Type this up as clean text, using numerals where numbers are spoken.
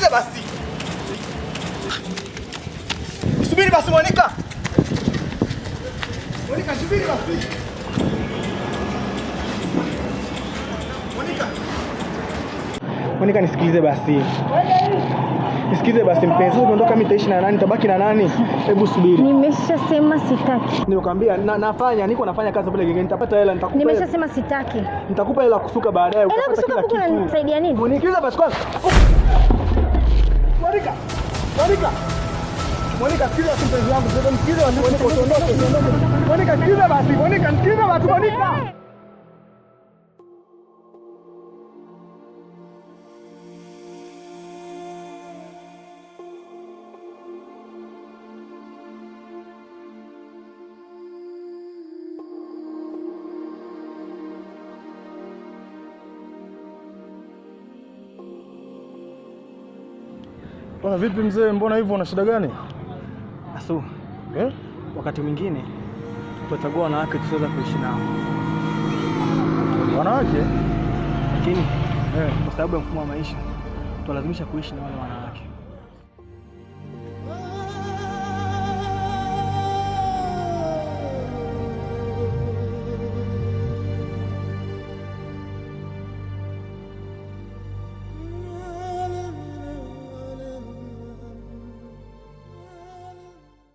Nisikize basi. Subiri basi Monica. Monica, subiri basi. Monica, nisikilize basi. Nisikize basi mpenzi. Ukiondoka mimi nitaishi na nani? Tabaki na nani? Hebu subiri. Nimeshasema sitaki. Nilikwambia niko nafanya kazi pale gengeni. Nitapata hela nitakupa. Nimeshasema sitaki. Nitakupa hela kusuka baadaye utapata kila kitu. Unanisaidia nini? Monica basi kwanza. Monica. Monica, sikiza mpenzi wangu. Sikiza Monica, usiondoke. Monica, sikiza basi. Monica, sikiza basi Monica. Bwana vipi mzee, mbona hivyo, una shida gani? Asu. Wakati mwingine tutachagua wanawake tusiweza kuishi nao. Wanawake? Lakini kwa sababu ya mfumo wa maisha tunalazimisha kuishi na wale wanawake.